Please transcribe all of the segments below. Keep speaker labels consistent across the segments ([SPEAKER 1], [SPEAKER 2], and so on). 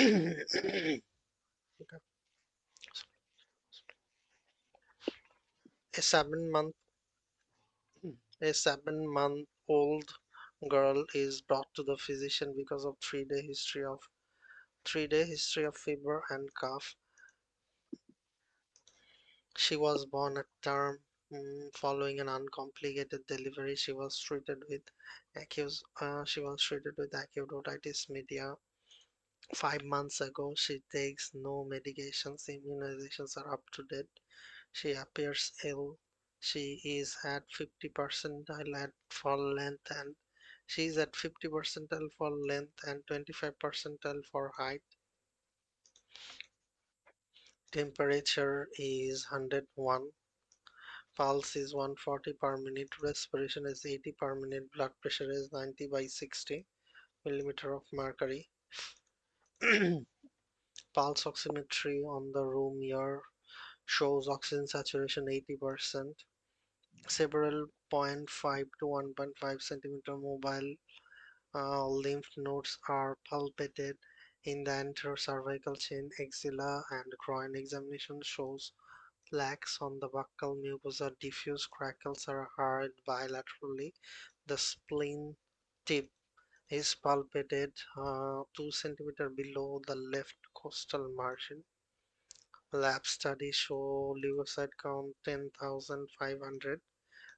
[SPEAKER 1] A 7 month a 7 month old girl is brought to the physician because of 3-day history of fever and cough. She was born at term. Following an uncomplicated delivery, she was treated with acute otitis media. 5 months ago, she takes no medications. Immunizations are up to date. She appears ill. She is at 50 percentile for length and she is at 50 percentile for length and 25 percentile for height. Temperature is 101. Pulse is 140 per minute. Respiration is 80 per minute. Blood pressure is 90 by 60 millimeter of mercury. Pulse oximetry on the room here shows oxygen saturation 80%. Several zero point 0.5 to 1.5 centimeter mobile lymph nodes are palpated in the anterior cervical chain, axilla, and groin. Examination shows plaques on the buccal mucosa. Diffuse crackles are heard bilaterally. The spleen tip is palpated 2 centimeter below the left costal margin. Lab studies show leukocyte count 10,500,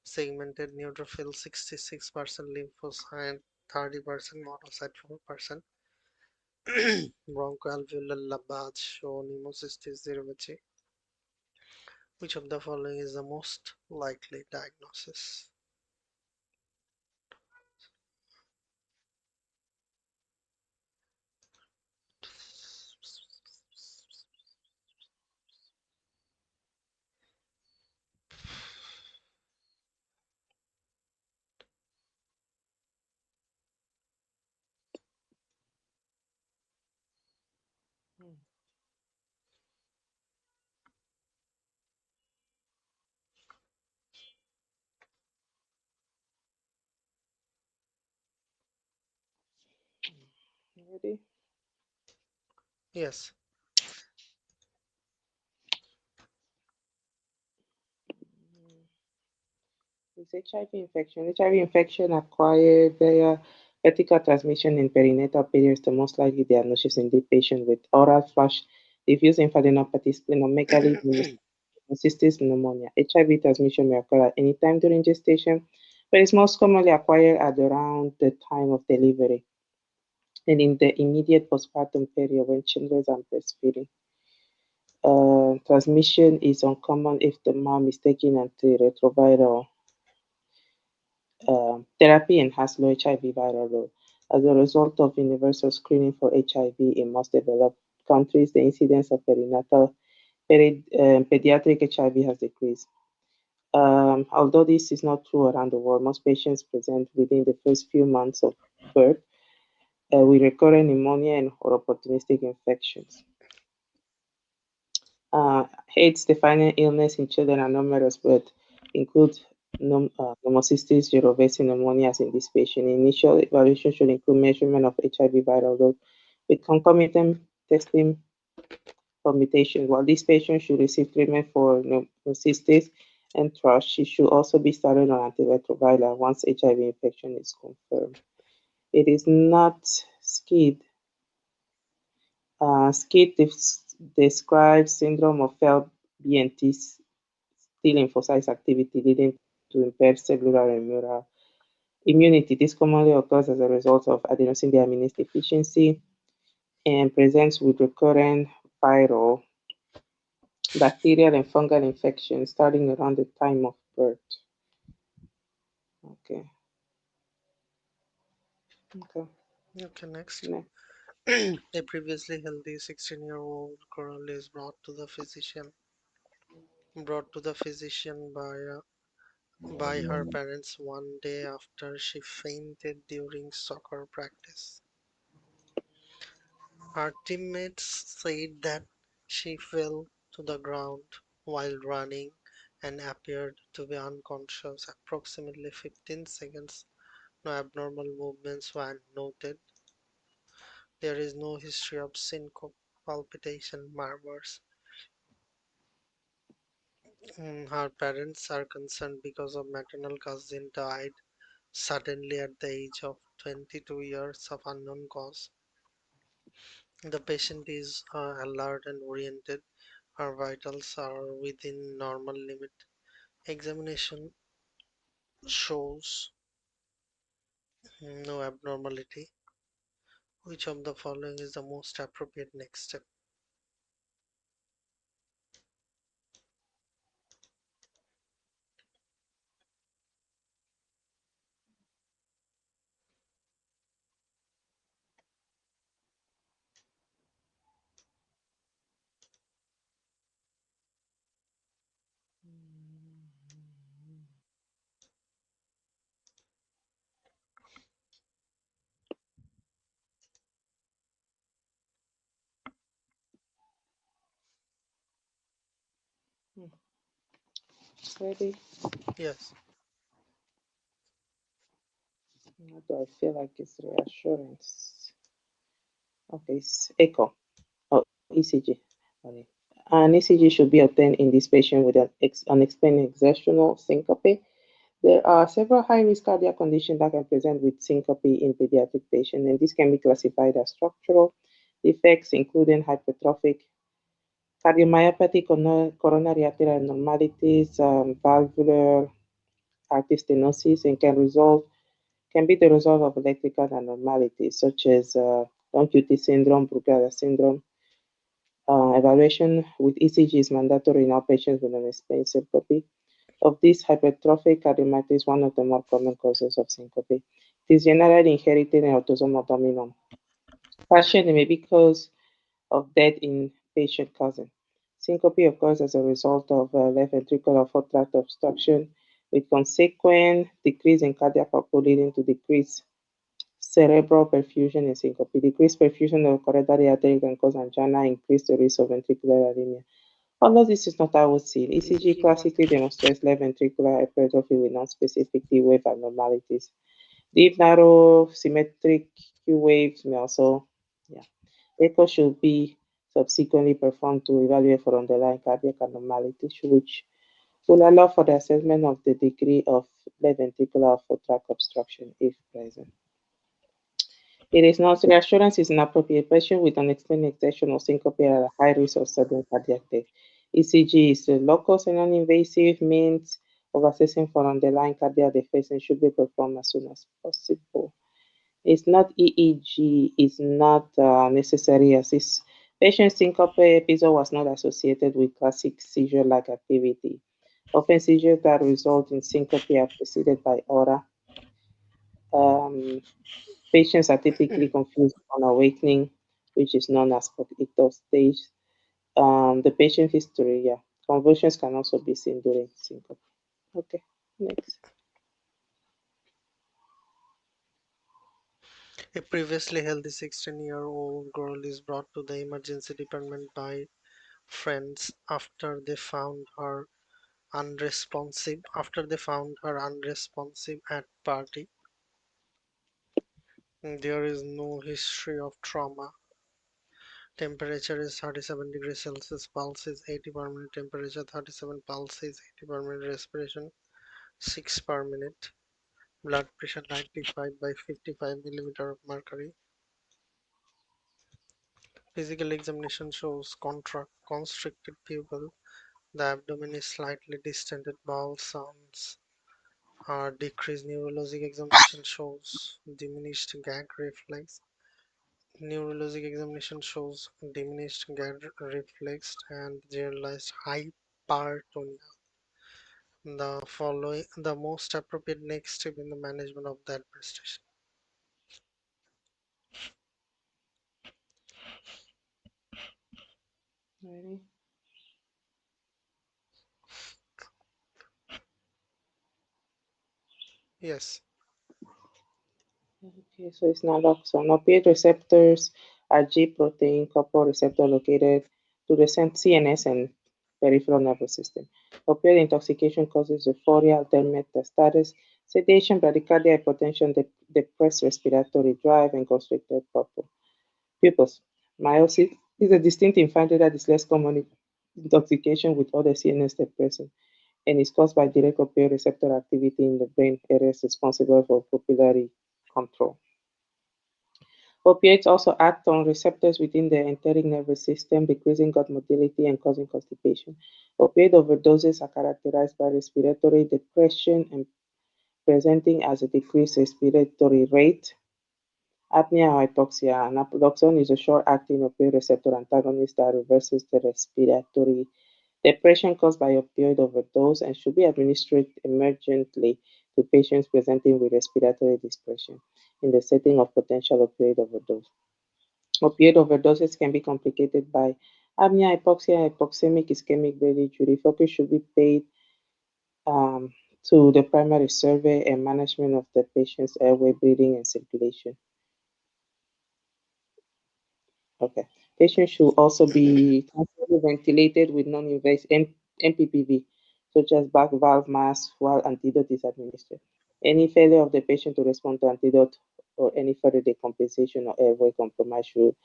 [SPEAKER 1] segmented neutrophil 66%, lymphocyte 30%, monocyte 4%. Bronchoalveolar lavage show pneumocystis cerevisiae. Which of the following is the most likely diagnosis?
[SPEAKER 2] Ready?
[SPEAKER 1] Yes.
[SPEAKER 2] It's HIV infection. HIV infection acquired via vertical transmission in perinatal periods, the most likely diagnosis in the patient with oral flash, diffuse lymphadenopathy, splenomegaly, cystis pneumonia. HIV transmission may occur at any time during gestation, but it's most commonly acquired at around the time of delivery and in the immediate postpartum period when children are breastfeeding. Transmission is uncommon if the mom is taking antiretroviral therapy and has low HIV viral load. As a result of universal screening for HIV in most developed countries, the incidence of pediatric HIV has decreased. Although this is not true around the world, most patients present within the first few months of birth with recurrent pneumonia and or opportunistic infections. AIDS-defining illness in children are numerous, but include pneumocystis jirovecii pneumonias in this patient. Initial evaluation should include measurement of HIV viral load with concomitant testing for mutation. While this patient should receive treatment for pneumocystis and thrush, she should also be started on antiretroviral once HIV infection is confirmed. It is not SCID. Describes syndrome of failed BNT T lymphocyte activity leading to impaired cellular immunity. This commonly occurs as a result of adenosine deaminase deficiency and presents with recurrent viral, bacterial, and fungal infections starting around the time of birth. Okay. Okay.
[SPEAKER 1] Okay, next.
[SPEAKER 2] Next.
[SPEAKER 1] A previously healthy 16-year-old girl is brought to the physician by her parents one day after she fainted during soccer practice. Her teammates said that she fell to the ground while running and appeared to be unconscious. Approximately 15 seconds, no abnormal movements were noted. There is no history of syncope, palpitation, murmurs. Her parents are concerned because of maternal cousin died suddenly at the age of 22 years of unknown cause. The patient is alert and oriented. Her vitals are within normal limit. Examination shows no abnormality. Which of the following is the most appropriate next step?
[SPEAKER 2] Hmm. Ready?
[SPEAKER 1] Yes,
[SPEAKER 2] How do I feel like it's reassurance? Okay, it's echo or ECG. Sorry. An ECG should be obtained in this patient with an unexplained exertional syncope. There are several high-risk cardiac conditions that can present with syncope in pediatric patients, and this can be classified as structural defects, including hypertrophic cardiomyopathy, coronary arterial abnormalities, valvular artery stenosis, and can be the result of electrical abnormalities such as long QT syndrome, Brugada syndrome. Evaluation with ECG is mandatory in all patients with unexplained syncope. Of this, hypertrophic cardiomyopathy is one of the more common causes of syncope. It is generally inherited in autosomal dominant. Partially may be cause of death in patient cousin. Syncope occurs as a result of left ventricular fourth tract obstruction with consequent decrease in cardiac output leading to decreased cerebral perfusion in syncope. Decreased perfusion of coronary artery can cause angina, increase the risk of ventricular arrhythmia. Although this is not always seen, ECG classically demonstrates left ventricular hypertrophy with non-specific T wave abnormalities. Deep, narrow, symmetric Q waves may also, yeah. Echo should be subsequently performed to evaluate for underlying cardiac abnormalities, which will allow for the assessment of the degree of left ventricular fourth tract obstruction if present. It is not reassurance is an appropriate patient with unexplained exertion or syncope at a high risk of sudden cardiac death. ECG is a low-cost and non-invasive means of assessing for underlying cardiac defects and should be performed as soon as possible. It's not EEG is not necessary as this patient syncope episode was not associated with classic seizure-like activity. Often seizures that result in syncope are preceded by aura. Um, Patients are typically confused on awakening, which is known as ictal stage. The patient history, yeah. Convulsions can also be seen during syncope. Okay, next.
[SPEAKER 1] a previously healthy 16-year-old girl is brought to the emergency department by friends after they found her unresponsive at party. There is no history of trauma. Temperature is 37 degrees Celsius, pulse is 80 per minute, temperature 37, pulse is 80 per minute, respiration 6 per minute, blood pressure 95 by 55 millimeter of mercury. Physical examination shows constricted pupil, the abdomen is slightly distended, bowel sounds are decreased. Neurologic examination shows diminished gag reflex. Neurologic examination shows diminished gag reflex and generalized hypertonia. The most appropriate next step in the management of that prestation.
[SPEAKER 2] Ready?
[SPEAKER 1] Yes,
[SPEAKER 2] Okay, so it's naloxone. Opioid receptors are G protein coupled receptor located to the CNS and peripheral nervous system. Opioid intoxication causes euphoria, altered mental status, sedation, bradycardia, hypotension, depressed respiratory drive, and constricted purple. Pupils. Meiosis is a distinct infantile that is less common in intoxication with other CNS depressants and is caused by direct opioid receptor activity in the brain areas responsible for pupillary control. Opioids also act on receptors within the enteric nervous system, decreasing gut motility and causing constipation. Opioid overdoses are characterized by respiratory depression and presenting as a decreased respiratory rate, apnea or hypoxia. Naproxen is a short-acting opioid receptor antagonist that reverses the respiratory depression caused by opioid overdose and should be administered emergently to patients presenting with respiratory depression in the setting of potential opioid overdose. Opioid overdoses can be complicated by apnea, hypoxia, hypoxemic ischemic brain injury. Focus should be paid um, to the primary survey and management of the patient's airway, breathing, and circulation. Okay. Patients should also be constantly ventilated with non-invasive NPPV, such as back valve mask while antidote is administered. Any failure of the patient to respond to antidote or any further decompensation or airway compromise should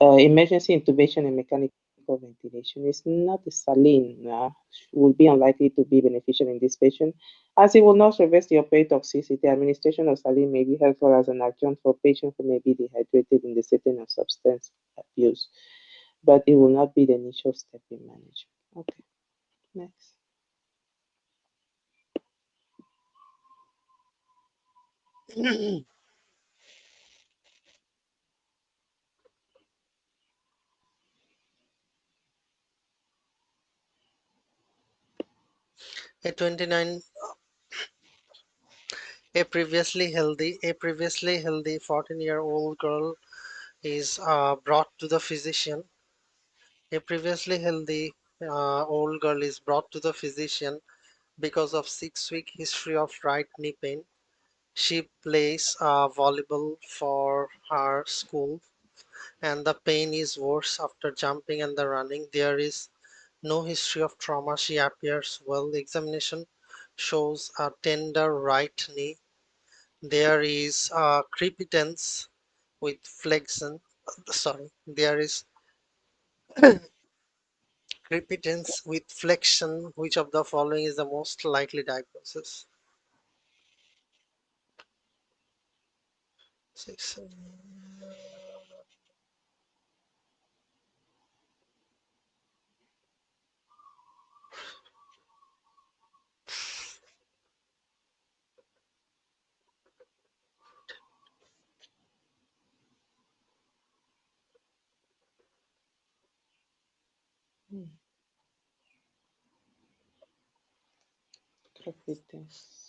[SPEAKER 2] emergency intubation and mechanical ventilation is not the saline will be unlikely to be beneficial in this patient as it will not reverse the opioid toxicity. Administration of saline may be helpful as an adjunct for patients who may be dehydrated in the setting of substance abuse, but it will not be the initial step in management. Okay, next.
[SPEAKER 1] A 29 a previously healthy 14-year-old girl is brought to the physician. A previously healthy old girl is brought to the physician because of 6-week history of right knee pain. She plays volleyball for her school and the pain is worse after jumping and the running. There is no history of trauma. She appears well. Examination shows a tender right knee. There is crepitance with flexion. There is crepitance with flexion. Which of the following is the most likely diagnosis? Six,
[SPEAKER 2] Hmm, Competence.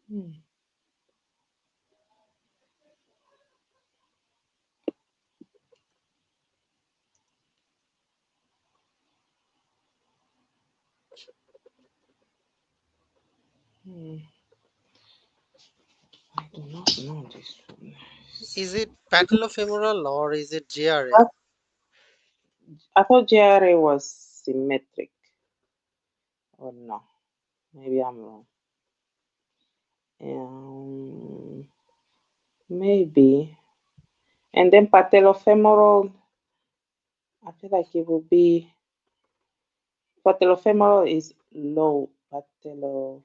[SPEAKER 2] Hmm, hmm. I do not know this one.
[SPEAKER 1] is it patellofemoral or is it JRA?
[SPEAKER 2] I thought JRA was symmetric, or no? Maybe I'm wrong. Um, maybe. And then patellofemoral, I feel like it will be patellofemoral is low. Patellofemoral,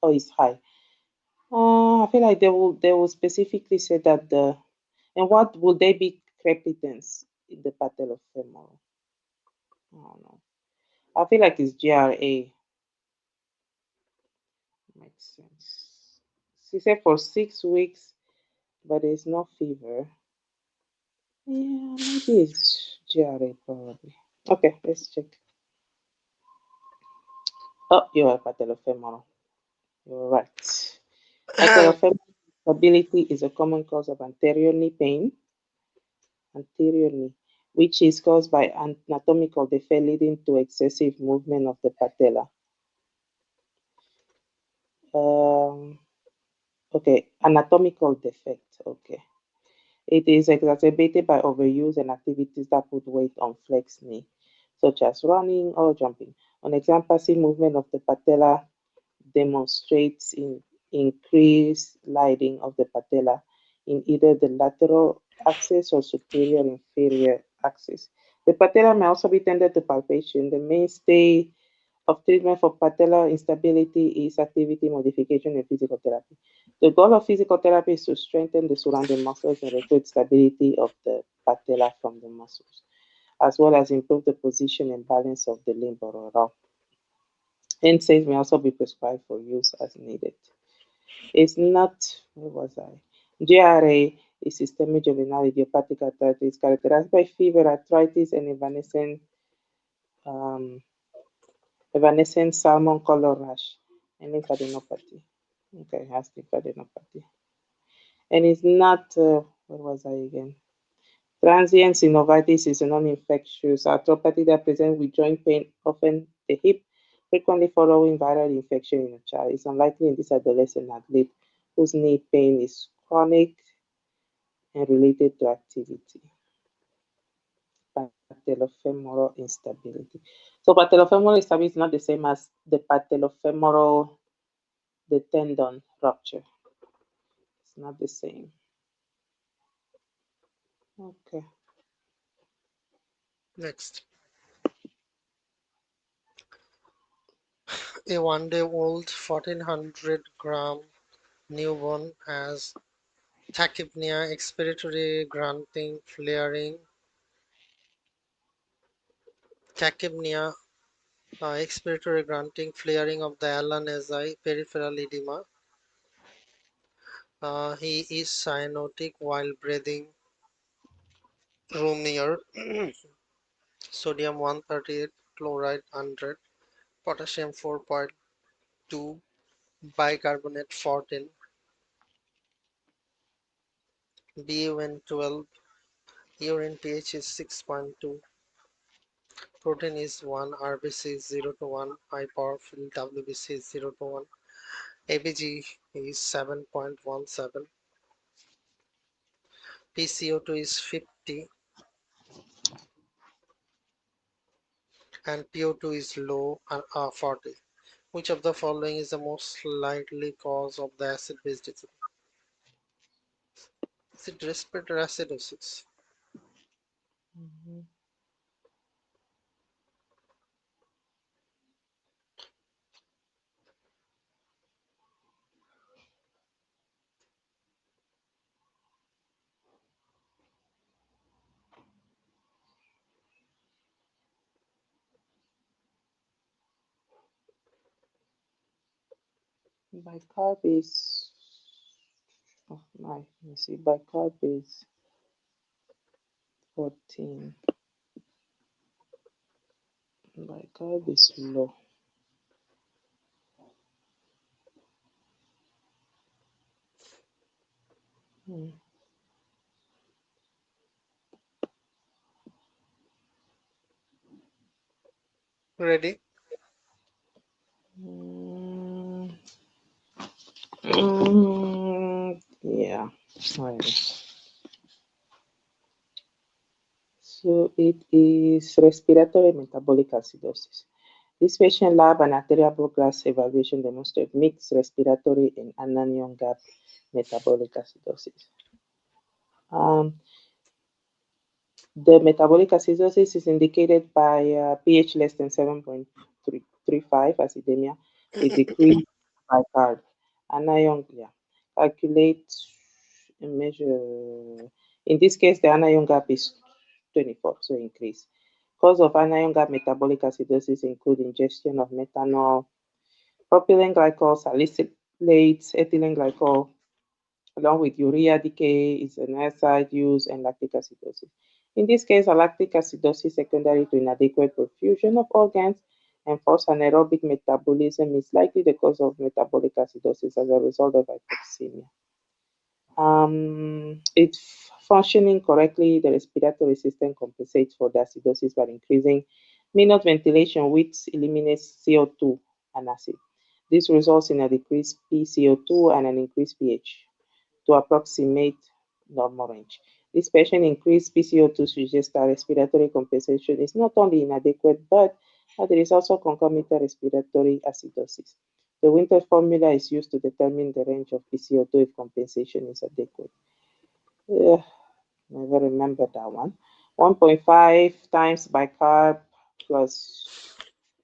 [SPEAKER 2] oh, it's high. I feel like they will specifically say that the and what would they be crepitance in the patellofemoral? I don't know. I feel like it's GRA. Makes sense. She said for 6 weeks, but there's no fever. Yeah, maybe it's GRA probably. Okay, let's check. Oh, you are patellofemoral. You're right. Patellofemoral instability is a common cause of anterior knee, which is caused by anatomical defect leading to excessive movement of the patella. Um, okay, anatomical defect. Okay. It is exacerbated by overuse and activities that put weight on flex knee, such as running or jumping. On exam, passive movement of the patella demonstrates increased sliding of the patella in either the lateral axis or superior inferior axis. The patella may also be tended to palpation. The mainstay of treatment for patellar instability is activity modification and physical therapy. The goal of physical therapy is to strengthen the surrounding muscles and recruit stability of the patella from the muscles, as well as improve the position and balance of the limb overall. NSAIDs may also be prescribed for use as needed. It's not, where was I? GRA is systemic juvenile idiopathic arthritis characterized by fever, arthritis, and um, evanescent salmon color rash and lymphadenopathy. Okay, has lymphadenopathy. And it's not, where was I again? Transient synovitis is a non-infectious arthropathy that presents with joint pain, often the hip, frequently following viral infection in a child. It's unlikely in this adolescent athlete whose knee pain is chronic and related to activity. Patellofemoral instability. So patellofemoral instability is not the same as the patellofemoral, the tendon rupture. It's not the same. Okay.
[SPEAKER 1] Next, a 1-day-old 1400-gram newborn has tachypnea, expiratory grunting, flaring, tachypnea, expiratory grunting, flaring of the ala nasal, peripheral edema. He is cyanotic while breathing, room air, sodium 138, chloride 100, potassium 4.2, bicarbonate 14, BUN 12, urine pH is 6.2, protein is 1, RBC is 0 to 1, high powerful WBC is 0 to 1, ABG is 7.17, PCO2 is 50, and PO2 is low, 40. Which of the following is the most likely cause of the acid-base disease? Is it respiratory acidosis?
[SPEAKER 2] Mhm. Bicarb is, oh my, let me see, bicarb is 14. Bicarb is low. Mm.
[SPEAKER 1] Ready?
[SPEAKER 2] Mm, yeah. Alright. So it is respiratory metabolic acidosis. This patient lab and arterial blood gas evaluation demonstrate mixed respiratory and anion gap metabolic acidosis. Um, the metabolic acidosis is indicated by pH less than 7.35 acidemia with decreased bicarb. Anion, yeah. Calculate and measure. In this case, the anion gap is 24, so increase. Cause of anion gap metabolic acidosis include ingestion of methanol, propylene glycol, salicylates, ethylene glycol, along with urea decay, is an acid use, and lactic acidosis. In this case, a lactic acidosis secondary to inadequate perfusion of organs and forced anaerobic metabolism is likely the cause of metabolic acidosis as a result of hypoxemia. It's functioning correctly, the respiratory system compensates for the acidosis by increasing minute ventilation, which eliminates CO2 and acid. This results in a decreased PCO2 and an increased pH to approximate normal range. This patient increased PCO2 suggests that respiratory compensation is not only inadequate, but there is also concomitant respiratory acidosis. The Winter formula is used to determine the range of PCO2 if compensation is adequate. Ugh, never remember that one. 1.5 times bicarb plus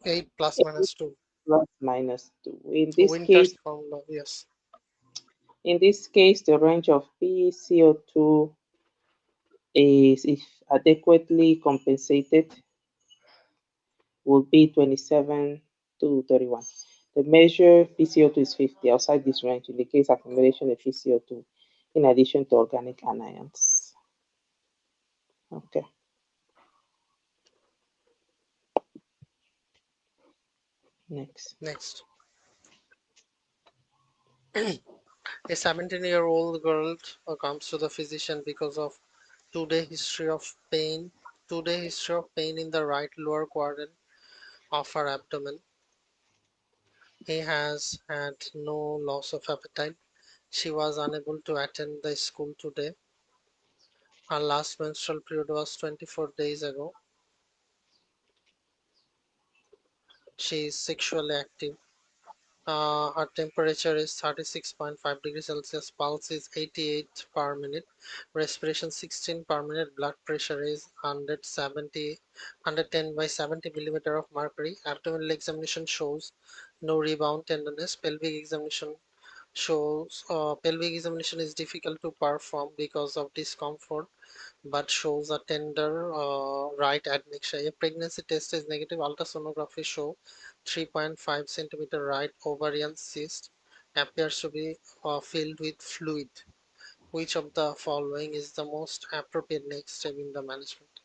[SPEAKER 1] 8 plus
[SPEAKER 2] 8
[SPEAKER 1] minus 2.
[SPEAKER 2] plus minus 2.
[SPEAKER 1] Winter's formula, yes.
[SPEAKER 2] In this case, the range of PCO2 is, if adequately compensated, will be 27 to 31. The measure PCO2 is 50. Outside this range indicates accumulation of PCO2 in addition to organic anions. Okay, next.
[SPEAKER 1] Next. A 17-year-old girl comes to the physician because of 2-day history of pain. 2-day history of pain in the right lower quadrant of her abdomen. He has had no loss of appetite. She was unable to attend the school today. Her last menstrual period was 24 days ago. She is sexually active. Her temperature is 36.5 degrees Celsius, pulse is 88 per minute, respiration 16 per minute, blood pressure is 110 by 70 millimeter of mercury. Abdominal examination shows no rebound tenderness. Pelvic examination is difficult to perform because of discomfort, but shows a tender right admixture. A pregnancy test is negative. Ultrasonography show 3.5 centimeter right ovarian cyst appears to be filled with fluid. Which of the following is the most appropriate next step in the management?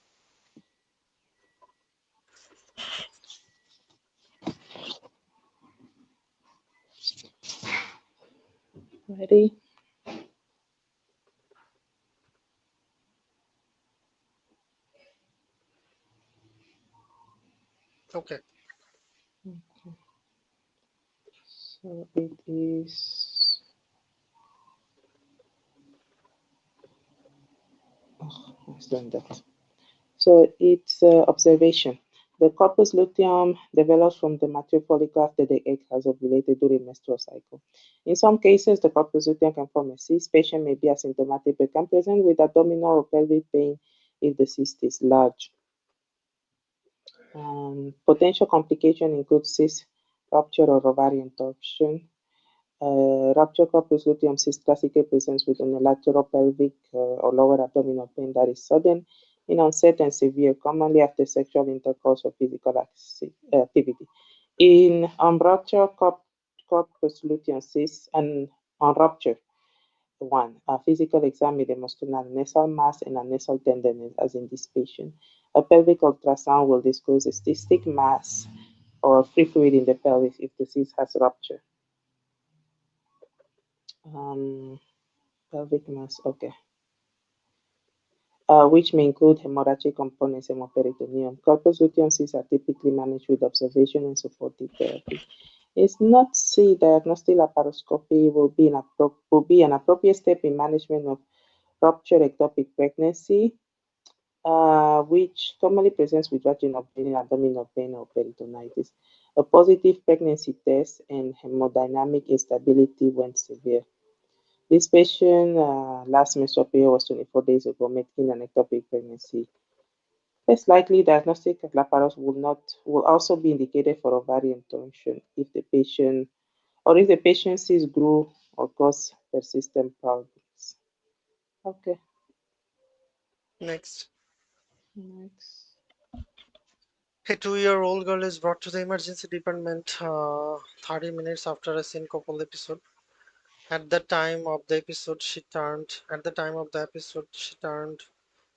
[SPEAKER 2] Ready?
[SPEAKER 1] Okay,
[SPEAKER 2] So it is. Oh, I've done that. So it's observation. The corpus luteum develops from the mature follicle after the egg has ovulated during menstrual cycle. In some cases, the corpus luteum can form a cyst. Patient may be asymptomatic but can present with abdominal or pelvic pain if the cyst is large. Potential complication include cyst rupture or ovarian torsion. Rupture corpus luteum cyst classically presents with unilateral pelvic or lower abdominal pain that is sudden in onset and severe, commonly after sexual intercourse or physical activity. In unruptured corpus luteum cyst and unruptured one, a physical exam may demonstrate a nasal mass and a nasal tenderness, as in this patient. A pelvic ultrasound will disclose a cystic mass or free fluid in the pelvis if the cyst has ruptured. Um, Pelvic mass, okay. Which may include hemorrhagic components, hemoperitoneum. Corpus luteum cysts are typically managed with observation and supportive therapy. It's not C diagnostic laparoscopy will be an appropriate step in management of ruptured ectopic pregnancy, which commonly presents with vaginal bleeding, abdominal pain, or peritonitis. A positive pregnancy test and hemodynamic instability when severe. This patient last menstrual period was 24 days ago, making an ectopic pregnancy. Less likely, diagnostic laparoscopy will also be indicated for ovarian torsion if the patient cyst grew or cause persistent problems. Okay,
[SPEAKER 1] next.
[SPEAKER 2] next.
[SPEAKER 1] A 2-year-old girl is brought to the emergency department 30 minutes after a syncopal episode. At the time of the episode, she turned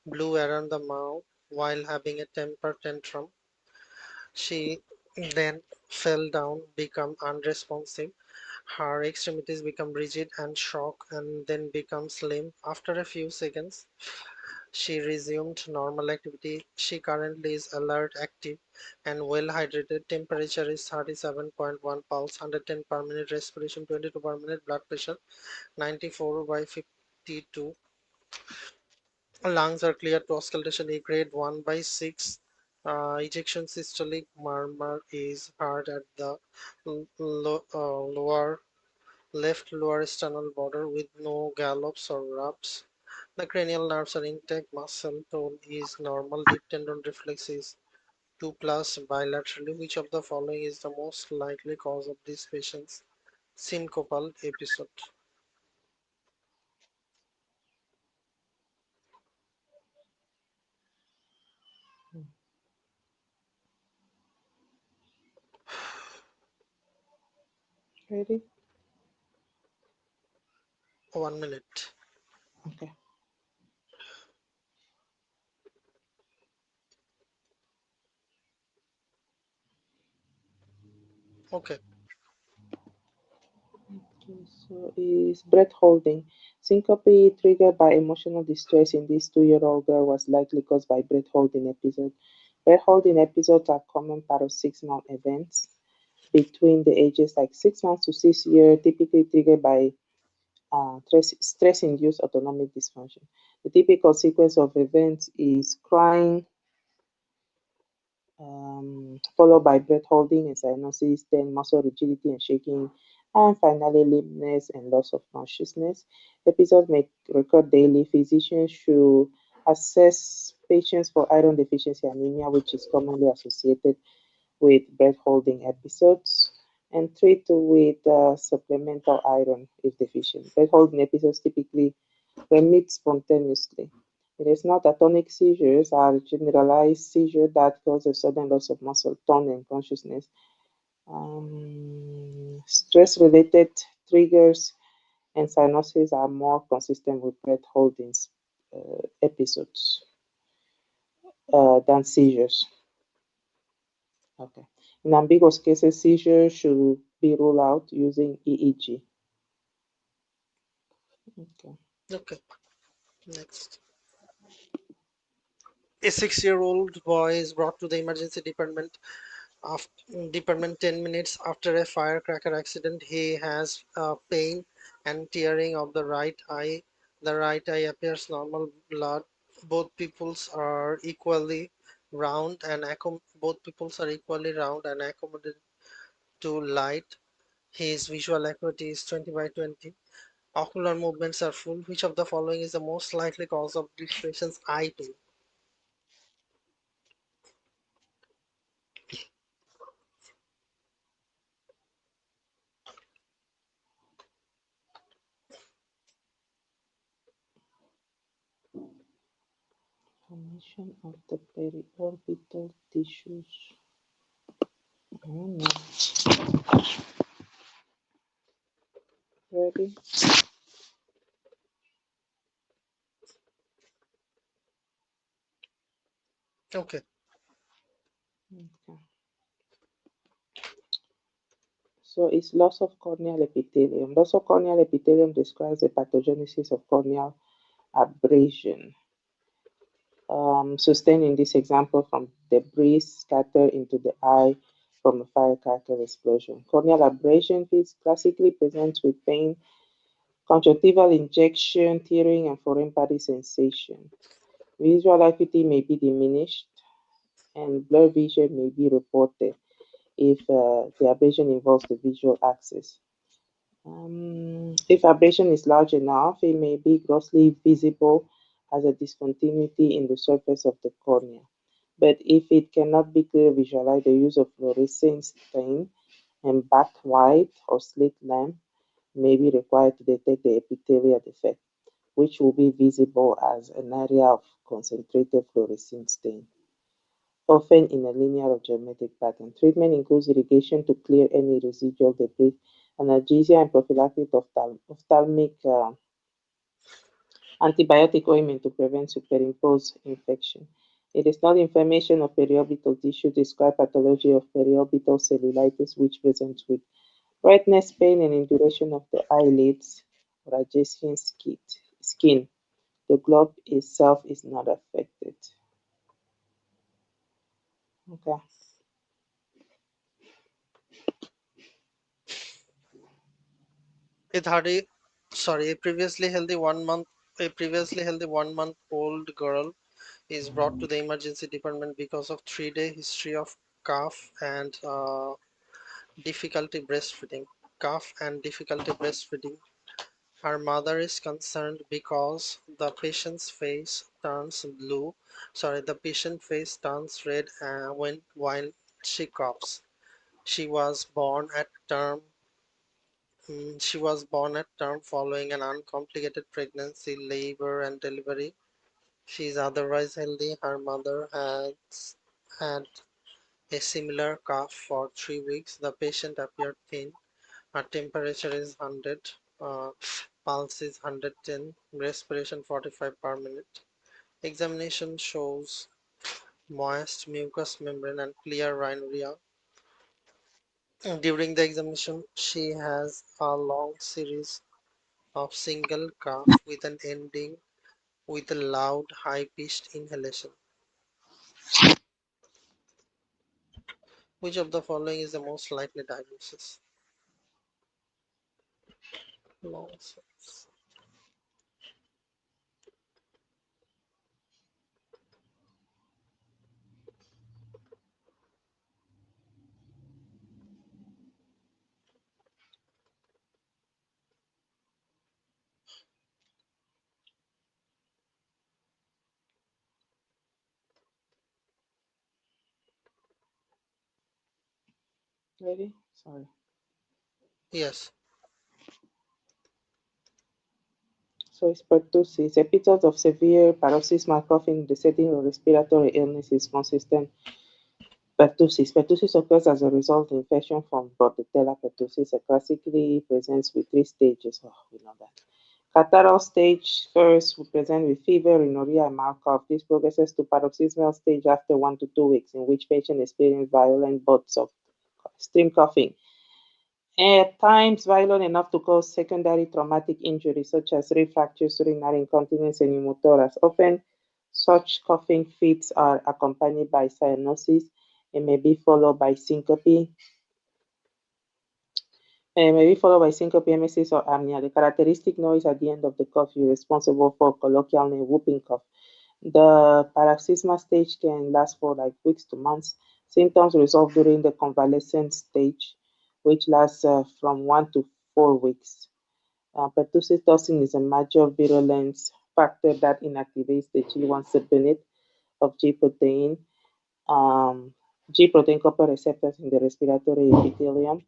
[SPEAKER 1] blue around the mouth while having a temper tantrum. She then fell down, become unresponsive. Her extremities become rigid and shock and then become slim. After a few seconds, she resumed normal activity. She currently is alert, active, and well hydrated. Temperature is 37.1, pulse 110 per minute, respiration 22 per minute, blood pressure 94 by 52. Lungs are clear to auscultation A grade 1 by 6. Ejection systolic murmur is heard at the lower left lower sternal border with no gallops or rubs. The cranial nerves are intact. Muscle tone is normal. Deep tendon reflex is 2 plus bilaterally. Which of the following is the most likely cause of this patient's syncopal episode?
[SPEAKER 2] Ready?
[SPEAKER 1] 1 minute.
[SPEAKER 2] Okay.
[SPEAKER 1] Okay.
[SPEAKER 2] Okay, so is breath holding. Syncope triggered by emotional distress in this 2-year-old girl was likely caused by breath holding episode. Breath holding episodes are common part of 6-month events between the ages like 6 months to 6 years, typically triggered by stress-induced autonomic dysfunction. The typical sequence of events is crying, followed by breath holding and cyanosis, then muscle rigidity and shaking, and finally lameness and loss of consciousness. Episodes may recur daily. Physicians should assess patients for iron deficiency anemia, which is commonly associated with breath holding episodes, and treat with supplemental iron if deficient. Breath holding episodes typically remit spontaneously. It is not atonic seizures are generalized seizure that cause a sudden loss of muscle tone and consciousness. Stress-related triggers and cyanosis are more consistent with breath holdings episodes than seizures. Okay. In ambiguous cases, seizures should be ruled out using EEG. Okay.
[SPEAKER 1] Okay. Next. A 6-year-old boy is brought to the emergency department 10 minutes after a firecracker accident. He has pain and tearing of the right eye. The right eye appears normal blood. Both pupils are equally round and accommodated to light. His visual acuity is 20 by 20. Ocular movements are full. Which of the following is the most likely cause of this patient's eye pain?
[SPEAKER 2] Formation of the periorbital tissues. I don't know. Ready?
[SPEAKER 1] Okay.
[SPEAKER 2] Okay. So it's loss of corneal epithelium. Loss of corneal epithelium describes the pathogenesis of corneal abrasion. Sustained in this example from debris scattered into the eye from a firecracker explosion. Corneal abrasion is classically presents with pain, conjunctival injection, tearing, and foreign body sensation. Visual acuity may be diminished, and blurred vision may be reported if the abrasion involves the visual axis. If abrasion is large enough, it may be grossly visible as a discontinuity in the surface of the cornea. But if it cannot be clearly visualized, the use of fluorescein stain and bath white or slit lamp may be required to detect the epithelial defect, which will be visible as an area of concentrated fluorescein stain, often in a linear or geometric pattern. Treatment includes irrigation to clear any residual debris, analgesia, and prophylactic ophthalmic antibiotic ointment to prevent superimposed infection. It is not inflammation of periorbital tissue. Describe pathology of periorbital cellulitis, which presents with redness, pain, and induration of the eyelids or adjacent skin. The globe itself is not affected. Okay.
[SPEAKER 1] A 30, sorry, a previously healthy 1 month A previously healthy 1-month-old girl is brought to the emergency department because of 3-day history of cough and difficulty breastfeeding. Cough and difficulty breastfeeding. Her mother is concerned because the patient face turns red when while she coughs. She was born at term. She was born at term following an uncomplicated pregnancy, labor, and delivery. She is otherwise healthy. Her mother has had a similar cough for 3 weeks. The patient appeared thin. Her temperature is 100, pulse is 110, respiration 45 per minute. Examination shows moist mucous membrane and clear rhinorrhea. During the examination, she has a long series of single cough with an ending with a loud, high-pitched inhalation. Which of the following is the most likely diagnosis? Nonsense.
[SPEAKER 2] Ready? Sorry.
[SPEAKER 1] Yes,
[SPEAKER 2] So it's pertussis. Episodes of severe paroxysmal coughing in the setting of respiratory illness is consistent. Pertussis. Pertussis occurs as a result of infection from Bordetella pertussis. It classically presents with three stages. Oh, we know that. Catarrhal stage first will present with fever, rhinorrhea, and mild cough. This progresses to paroxysmal stage after 1 to 2 weeks, in which patient experience violent bouts of extreme coughing. At times, violent enough to cause secondary traumatic injury, such as rib fractures, urinary incontinence, and pneumothorax. Often, such coughing fits are accompanied by cyanosis and may be followed by syncope, emesis, or apnea. The characteristic noise at the end of the cough is responsible for colloquial name whooping cough. The paroxysmal stage can last for like weeks to months. Symptoms resolve during the convalescent stage, which lasts from 1 to 4 weeks. Pertussis toxin is a major virulence factor that inactivates the G1 subunit of G protein, G protein coupled receptors in the respiratory epithelium,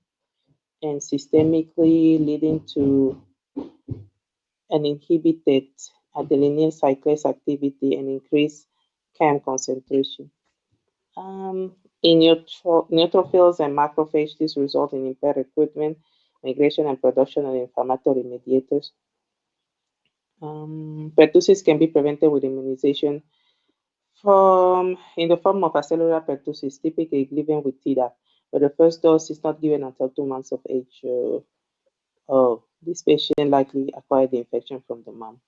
[SPEAKER 2] and systemically leading to an inhibited adenylyl cyclase activity and increased CAM concentration. In neutrophils and macrophages, this results in impaired recruitment, migration, and production of inflammatory mediators. Pertussis can be prevented with immunization in the form of acellular pertussis, typically given with Tdap, but the first dose is not given until 2 months of age. This patient likely acquired the infection from the mom.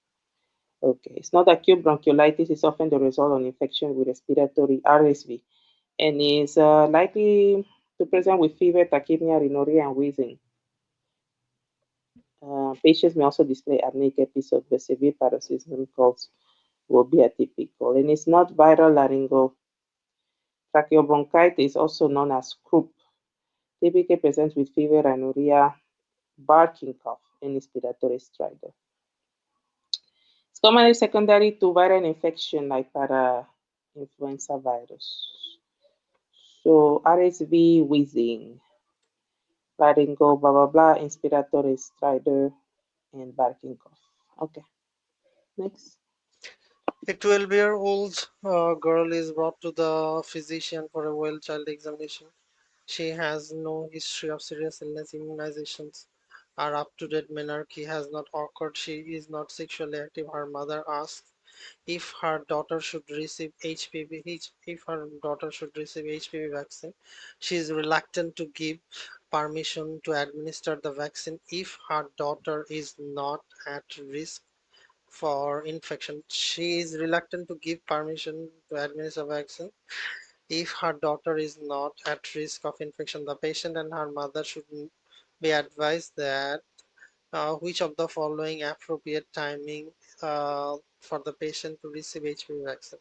[SPEAKER 2] Okay, it's not acute bronchiolitis. It's often the result of infection with respiratory RSV and is likely to present with fever, tachypnea, rhinorrhea, and wheezing. Patients may also display apneic episodes, but severe paroxysmal coughs will be atypical. And it's not viral tracheobronchitis, also known as croup. Typically presents with fever, rhinorrhea, barking cough, and respiratory stridor. It's commonly secondary to viral infection like para-influenza virus. So RSV, wheezing, laryngo, blah, blah, blah, inspiratory stridor, and barking cough. Okay, next.
[SPEAKER 1] a 12-year-old girl is brought to the physician for a well child examination. She has no history of serious illness. Immunizations are up to date. Menarche has not occurred. She is not sexually active. Her mother asks if her daughter should receive HPV vaccine. She is reluctant to give permission to administer the vaccine if her daughter is not at risk for infection. She is reluctant to give permission to administer vaccine if her daughter is not at risk of infection. The patient and her mother should be advised that which of the following appropriate timing for the patient to receive HPV vaccine.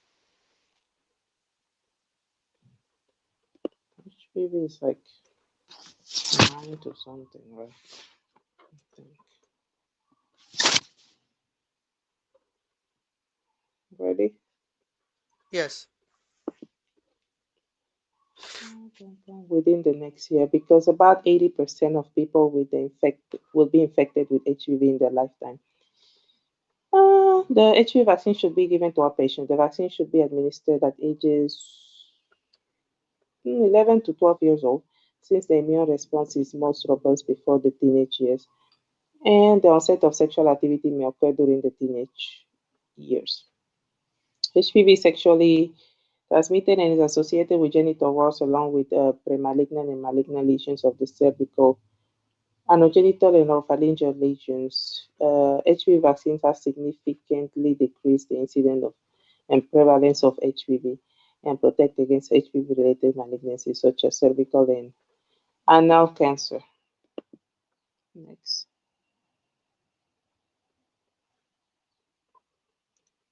[SPEAKER 2] HPV is like 9 to something, right? I think. Ready?
[SPEAKER 1] Yes.
[SPEAKER 2] Within the next year, because about 80% of people with the infect will be infected with HPV in their lifetime. The HPV vaccine should be given to all patients. The vaccine should be administered at ages 11 to 12 years old, since the immune response is most robust before the teenage years, and the onset of sexual activity may occur during the teenage years. HPV is sexually transmitted and is associated with genital warts along with premalignant and malignant lesions of the cervical, anogenital and oropharyngeal lesions. HPV vaccines have significantly decreased the incidence of and prevalence of HPV and protect against HPV-related malignancies such as cervical and anal cancer. Next.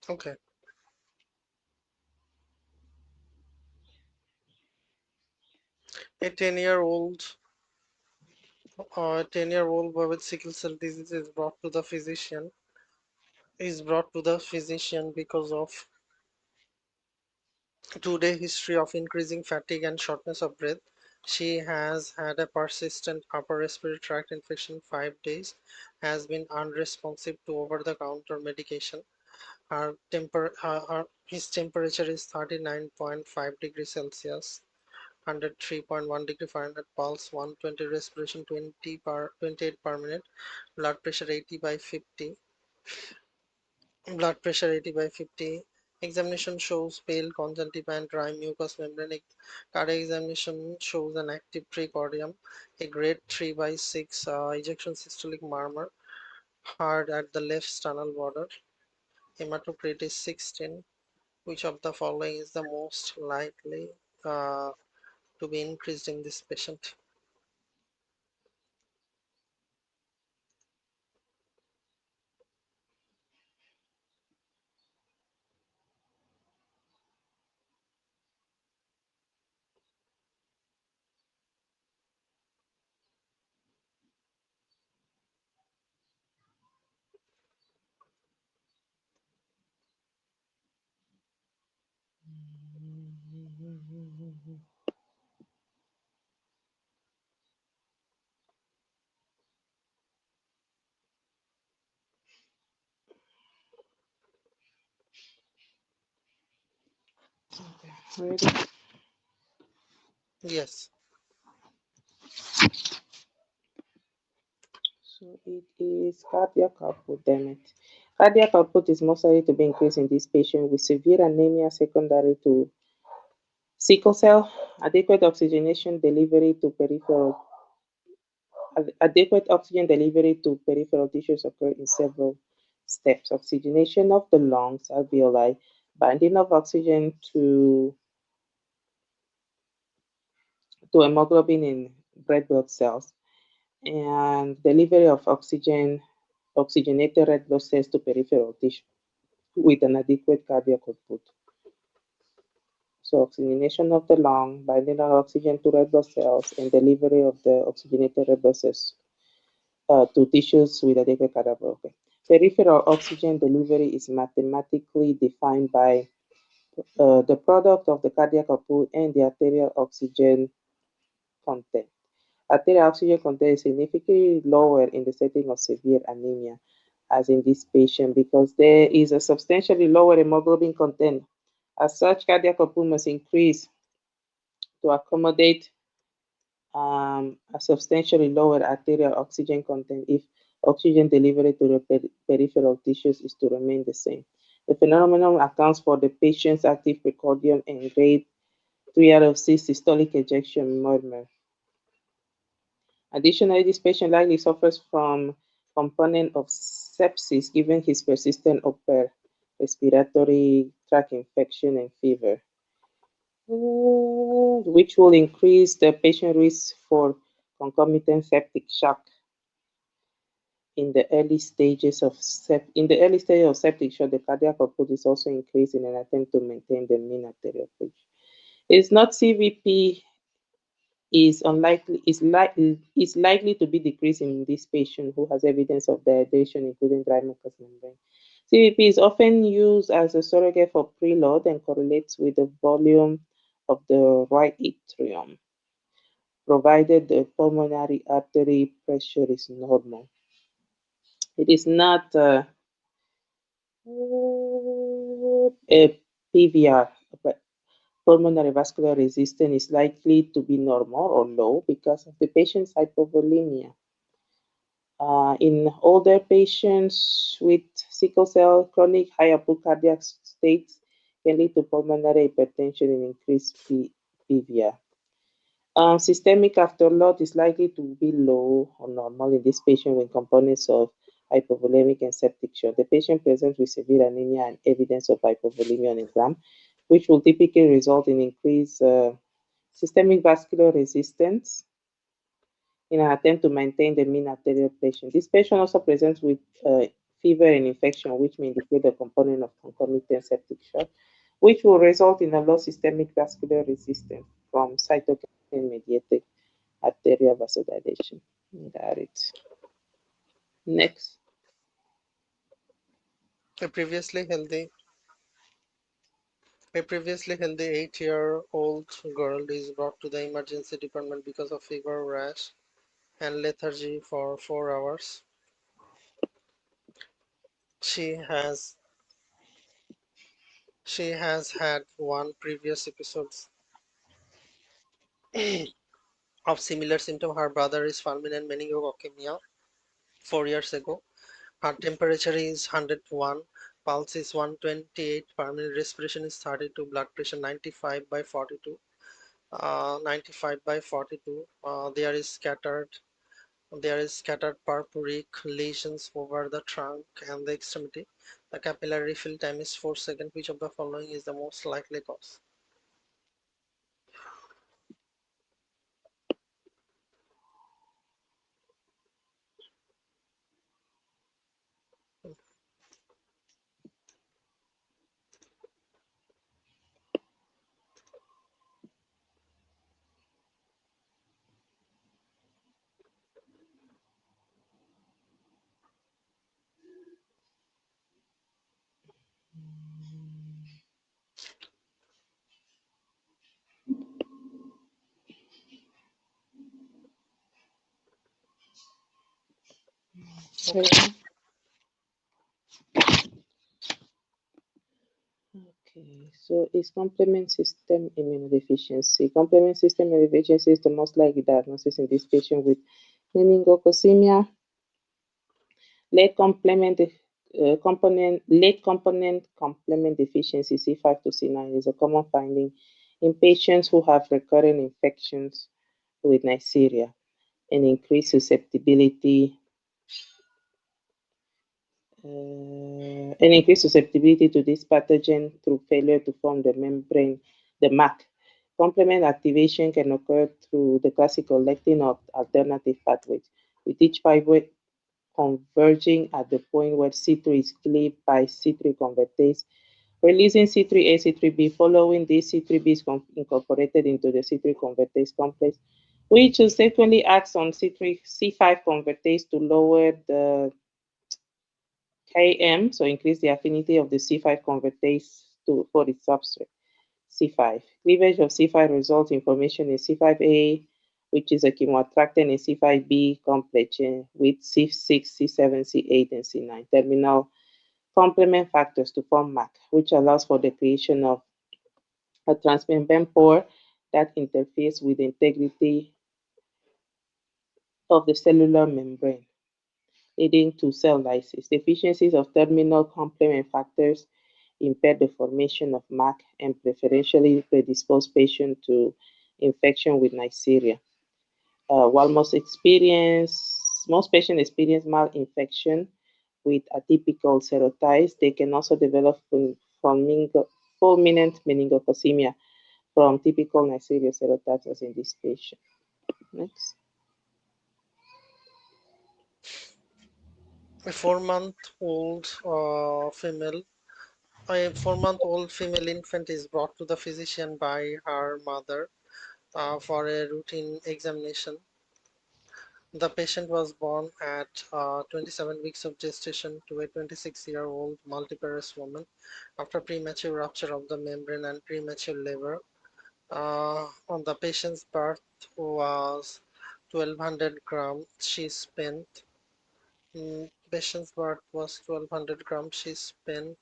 [SPEAKER 1] Okay. A 10-year-old boy with sickle cell disease is brought to the physician because of 2-day history of increasing fatigue and shortness of breath. She has had a persistent upper respiratory tract infection 5 days, has been unresponsive to over-the-counter medication. His temperature is 39.5 degrees Celsius, 103.1 degree Fahrenheit, pulse 120, respiration 28 per minute, blood pressure 80 by 50, blood pressure 80 by 50. Examination shows pale conjunctiva and dry mucous membrane. Cardiac examination shows an active precordium, a grade 3 by 6 ejection systolic murmur heard at the left sternal border. Hematocrit is 16. Which of the following is the most likely uh, to be increased in this patient?
[SPEAKER 2] Ready?
[SPEAKER 1] Yes.
[SPEAKER 2] So it is cardiac output, damn it. Cardiac output is most likely to be increased in this patient with severe anemia secondary to sickle cell, adequate oxygenation delivery to peripheral, adequate oxygen delivery to peripheral tissues occur in several steps. Oxygenation of the lungs, alveoli, binding of oxygen to hemoglobin in red blood cells, and delivery of oxygenated red blood cells to peripheral tissue with an adequate cardiac output. So oxygenation of the lung, binding of oxygen to red blood cells, and delivery of the oxygenated red blood cells to tissues with adequate cardiac output. Peripheral oxygen delivery is mathematically defined by the product of the cardiac output and the arterial oxygen content. Arterial oxygen content is significantly lower in the setting of severe anemia, as in this patient, because there is a substantially lower hemoglobin content. As such, cardiac output must increase to accommodate a substantially lower arterial oxygen content if oxygen delivery to the peripheral tissues is to remain the same. The phenomenon accounts for the patient's active precordium and grade 3 out of 6 systolic ejection murmur. Additionally, this patient likely suffers from component of sepsis given his persistent upper respiratory tract infection and fever, which will increase the patient risk for concomitant septic shock. in the early stages of septic shock, the cardiac output is also increased in an attempt to maintain the mean arterial pressure. It's not CVP is likely to be decreased in this patient who has evidence of dehydration, including dry mucous membrane. CVP is often used as a surrogate for preload and correlates with the volume of the right atrium, provided the pulmonary artery pressure is normal. It is not a PVR, but pulmonary vascular resistance is likely to be normal or low because of the patient's hypovolemia. In older patients with sickle cell, chronic high output cardiac states can lead to pulmonary hypertension and increased PVR. Systemic afterload is likely to be low or normal in this patient with components of hypovolemic and septic shock. The patient presents with severe anemia and evidence of hypovolemia on exam, which will typically result in increased systemic vascular resistance in an attempt to maintain the mean arterial pressure. This patient also presents with fever and infection, which may indicate a component of concomitant septic shock, which will result in a low systemic vascular resistance from cytokine-mediated arterial vasodilation. Got it. Next.
[SPEAKER 1] A previously healthy a previously healthy 8-year-old girl is brought to the emergency department because of fever, rash, and lethargy for 4 hours. She has she has had one previous episodes of similar symptom. Her brother is fulminant meningococcemia 4 years ago. Her temperature is 101, pulse is 128, permanent respiration is 32, blood pressure 95 by 42. 95 by 42. There is scattered purpuric lesions over the trunk and the extremity. The capillary refill time is 4 seconds. Which of the following is the most likely cause?
[SPEAKER 2] Sorry.
[SPEAKER 1] Okay.
[SPEAKER 2] Okay, so is complement system immunodeficiency? Complement system immunodeficiency is the most likely diagnosis in this patient with meningococcemia. Late component complement deficiency C5 to C9 is a common finding in patients who have recurrent infections with Neisseria and increased susceptibility to this pathogen through failure to form the membrane, the MAC. Complement activation can occur through the classical lectin or alternative pathways, with each pathway converging at the point where C3 is cleaved by C3 convertase, releasing C3A, C3B. Following this, C3B is incorporated into the C3 convertase complex, which subsequently acts on C5 convertase to lower the Km, so increase the affinity of the C5 convertase for its substrate, C5. Cleavage of C5 results in formation in C5A, which is a chemoattractant, and C5B complex with C6, C7, C8, and C9 terminal complement factors to form MAC, which allows for the creation of a transmembrane pore that interferes with the integrity of the cellular membrane, leading to cell lysis. Deficiencies of terminal complement factors impair the formation of MAC and preferentially predispose patients to infection with Neisseria. While most patients experience mild infection with atypical serotypes, they can also develop fulminant meningococemia from typical Neisseria serotypes as in this patient. Next.
[SPEAKER 1] A 4-month-old female a 4-month-old female infant is brought to the physician by her mother for a routine examination. The patient was born at 27 weeks of gestation to a 26-year-old multiparous woman after premature rupture of the membrane and premature labor. On the patient's birth was 1200 grams. She spent patient's birth was 1200 grams. She spent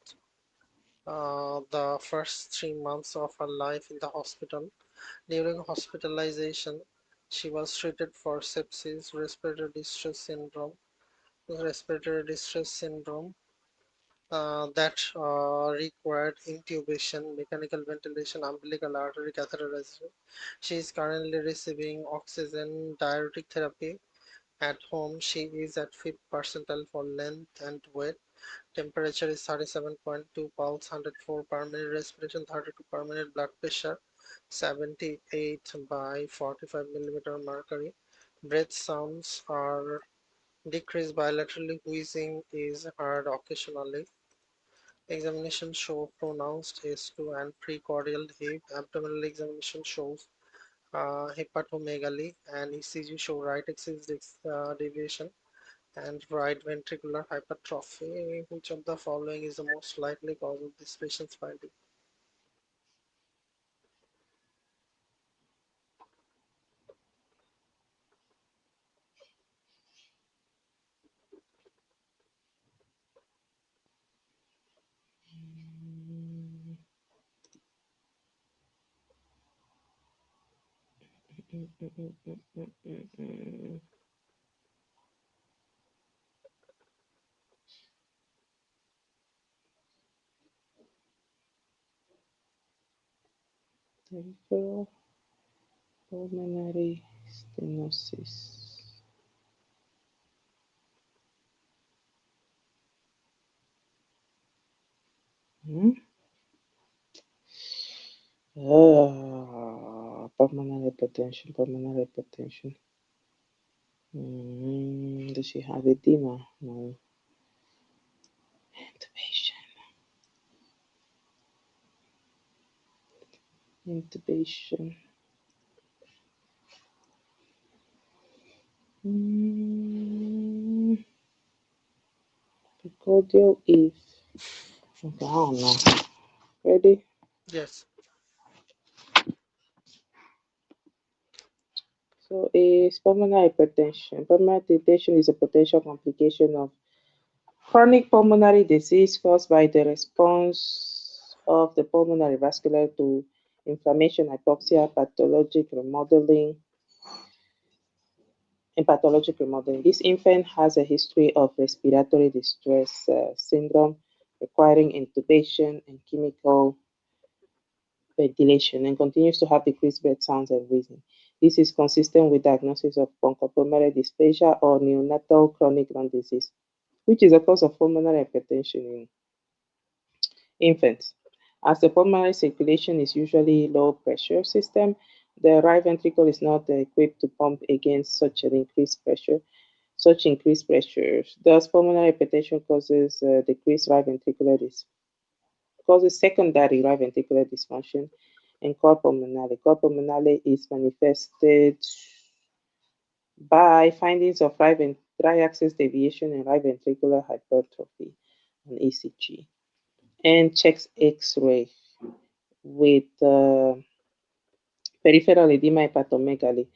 [SPEAKER 1] the first 3 months of her life in the hospital. During hospitalization, she was treated for sepsis, respiratory distress syndrome that required intubation, mechanical ventilation, umbilical artery catheterization. She is currently receiving oxygen diuretic therapy. At home, she is at 5th percentile for length and weight. Temperature is 37.2, pulse 104 per minute, respiration 32 per minute, blood pressure 78 by 45 millimeter mercury. Breath sounds are decreased bilaterally, wheezing is heard occasionally. Examination show pronounced S2 and precordial heave. Abdominal examination shows hepatomegaly, and ECG show right axis deviation and right ventricular hypertrophy. Which of the following is the most likely cause of this patient's finding?
[SPEAKER 2] Peripheral pulmonary stenosis. Hmm? Pulmonary hypertension, pulmonary hypertension. Does she have edema? No. Intubation, intubation. Mm, Precordial if. Okay, I don't know. Ready?
[SPEAKER 1] Yes.
[SPEAKER 2] So, is pulmonary hypertension. Pulmonary hypertension is a potential complication of chronic pulmonary disease caused by the response of the pulmonary vascular to inflammation, hypoxia, pathologic remodeling. This infant has a history of respiratory distress syndrome requiring intubation and chemical ventilation and continues to have decreased breath sounds and wheezing. This is consistent with diagnosis of bronchopulmonary dysplasia or neonatal chronic lung disease, which is a cause of pulmonary hypertension in infants. As the pulmonary circulation is usually low pressure system, the right ventricle is not equipped to pump against such increased pressures. Thus, pulmonary hypertension causes secondary right ventricular dysfunction and cor pulmonale. Cor pulmonale is manifested by findings of right axis deviation and right ventricular hypertrophy on ECG and checks X-ray with peripheral edema, hepatomegaly,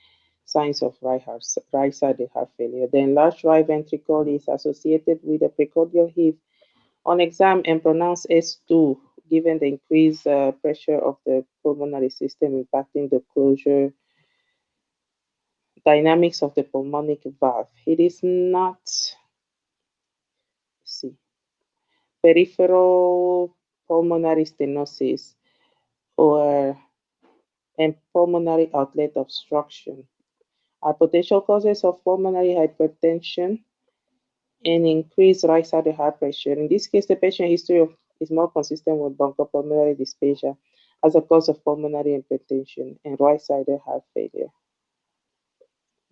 [SPEAKER 2] signs of right-sided heart failure. The enlarged right ventricle is associated with a precordial heave on exam and pronounced S2, given the increased pressure of the pulmonary system impacting the closure dynamics of the pulmonic valve. It is not, see, peripheral pulmonary stenosis or and pulmonary outlet obstruction are potential causes of pulmonary hypertension and increased right-sided heart pressure. In this case, the patient history is more consistent with bronchopulmonary dysplasia as a cause of pulmonary hypertension and right-sided heart failure.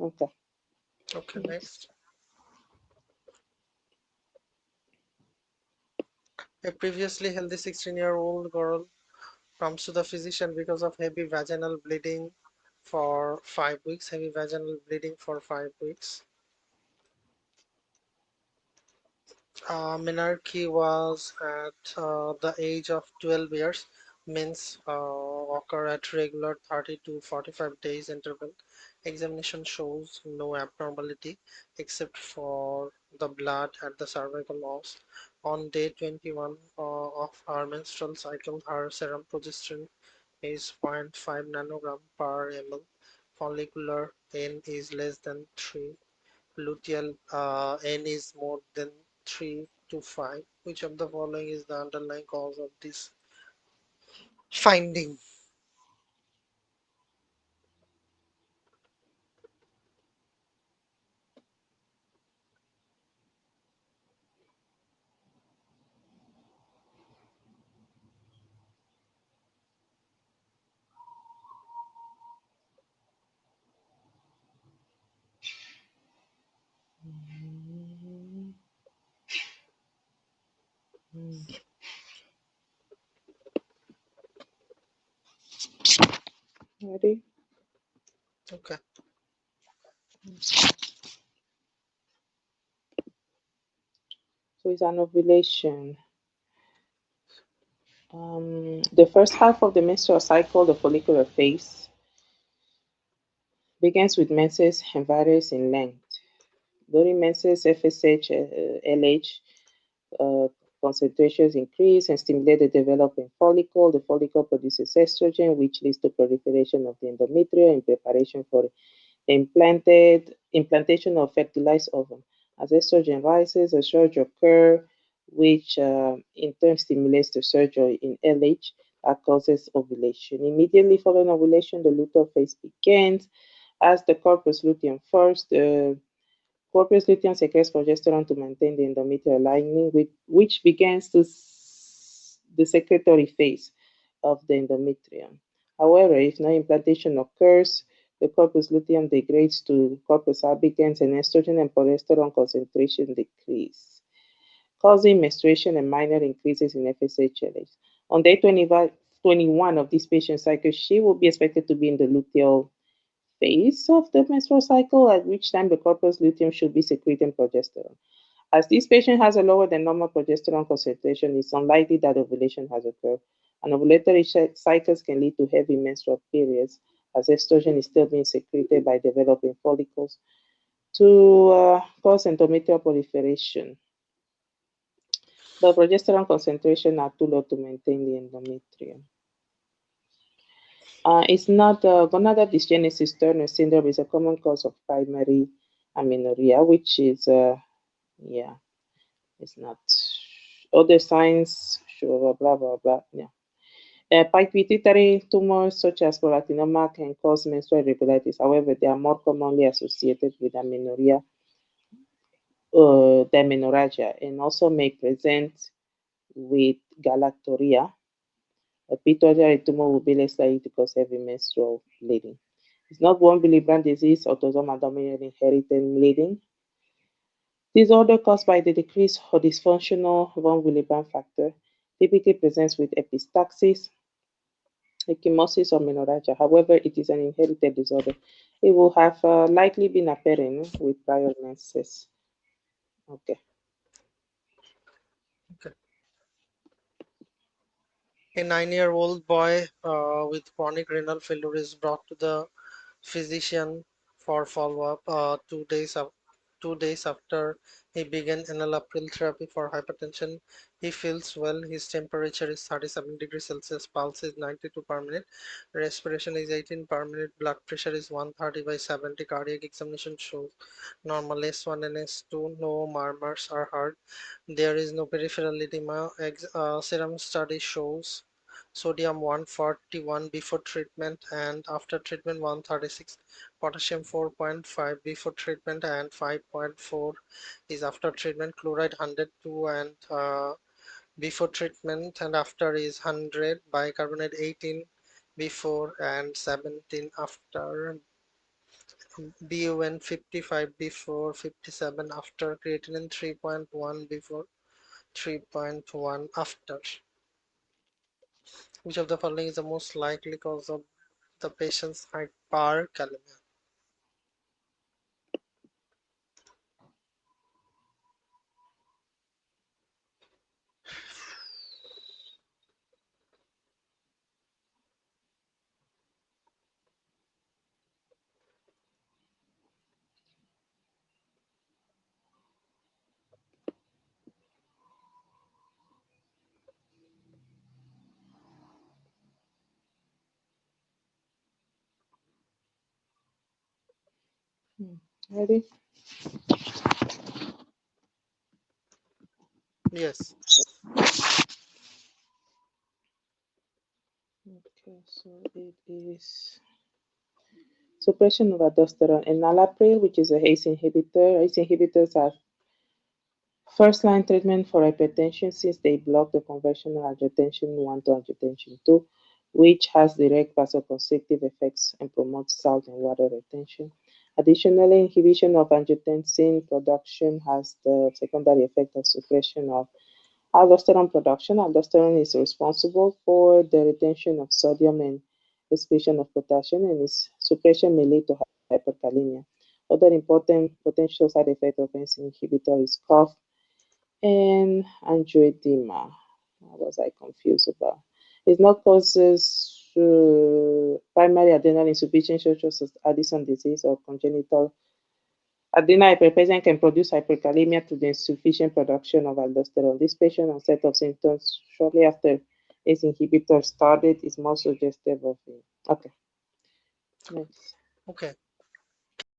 [SPEAKER 2] Okay,
[SPEAKER 1] Okay,
[SPEAKER 2] next.
[SPEAKER 1] next. A previously healthy 16-year-old girl comes to the physician because of heavy vaginal bleeding for 5 weeks. Heavy vaginal bleeding for 5 weeks. Menarche was at the age of 12 years. Means occur at regular 30 to 45 days interval. Examination shows no abnormality except for the blood at the cervical os. On day 21 of her menstrual cycle, her serum progesterone is zero point 0.5 nanogram per ml. Follicular N is less than 3. Luteal N is more than 3 to 5. Which of the following is the underlying cause of this finding?
[SPEAKER 2] Mm, mm. Ready?
[SPEAKER 1] Okay.
[SPEAKER 2] So it's an ovulation. The first half of the menstrual cycle, the follicular phase, begins with menses and varies in length. During menses, FSH, LH uh, concentrations increase and stimulate the developing follicle. The follicle produces estrogen, which leads to proliferation of the endometrium in preparation for implantation of fertilized ovum. As estrogen rises, a surge occurs, which in turn stimulates the surge in LH that causes ovulation. Immediately following ovulation, the luteal phase begins. As the corpus luteum first, the corpus luteum secretes progesterone to maintain the endometrial lining, which begins the secretory phase of the endometrium. However, if no implantation occurs, the corpus luteum degrades to corpus albicans and estrogen and progesterone concentration decrease, causing menstruation and minor increases in FSH/LH. On day 21 of this patient's cycle, she will be expected to be in the luteal phase of the menstrual cycle, at which time the corpus luteum should be secreting progesterone. As this patient has a lower than normal progesterone concentration, it's unlikely that ovulation has occurred. And ovulatory cycles can lead to heavy menstrual periods, as estrogen is still being secreted by developing follicles to cause endometrial proliferation. The progesterone concentration are too low to maintain the endometrium. It's not gonadal dysgenesis Turner syndrome is a common cause of primary amenorrhea, which is yeah, it's not. Other signs show blah blah blah. Yeah. Pituitary tumors such as prolactinoma can cause menstrual irregularities. However, they are more commonly associated with amenorrhea, dysmenorrhagia, and also may present with galactorrhea. A pituitary tumor will be less likely to cause heavy menstrual bleeding. It's not one Willebrand disease, autosomal dominant inherited bleeding. Disorder caused by the decrease or dysfunctional von Willebrand factor typically presents with epistaxis, ecchymosis, or menorrhagia. However, it is an inherited disorder. It will have likely been appearing with prior menses. Okay.
[SPEAKER 1] Okay. A 9-year-old boy with chronic renal failure is brought to the physician for follow-up 2 days after he began enalapril therapy for hypertension. He feels well. His temperature is 37 degrees Celsius. Pulse is 92 per minute. Respiration is 18 per minute. Blood pressure is 130 by 70. Cardiac examination shows normal S1 and S2. No murmurs are heard. There is no peripheral edema. Serum study shows sodium 141 before treatment and after treatment 136, potassium 4.5 before treatment and 5.4 is after treatment, chloride 102 and before treatment and after is 100, bicarbonate 18 before and 17 after, BUN 55 before, 57 after, creatinine 3.1 before, 3.1 after. Which of the following is the most likely cause of the patient's hyperkalemia?
[SPEAKER 2] Ready?
[SPEAKER 1] Yes.
[SPEAKER 2] Okay, so it is suppression of aldosterone. Enalapril, which is a ACE inhibitor. ACE inhibitors are first-line treatment for hypertension since they block the conversion of angiotensin 1 to angiotensin 2, which has direct vasoconstrictive effects and promotes salt and water retention. Additionally, inhibition of angiotensin production has the secondary effect of suppression of aldosterone production. Aldosterone is responsible for the retention of sodium and excretion of potassium, and its suppression may lead to hyperkalemia. Other important potential side effect of NC inhibitor is cough and angioedema. What was I confused about? It not causes primary adrenal insufficiency such as Addison disease or congenital adrenal hyperplasia can produce hyperkalemia through the insufficient production of aldosterone. This patient onset of symptoms shortly after ACE inhibitor started is more suggestive of it. Okay, next.
[SPEAKER 1] Okay.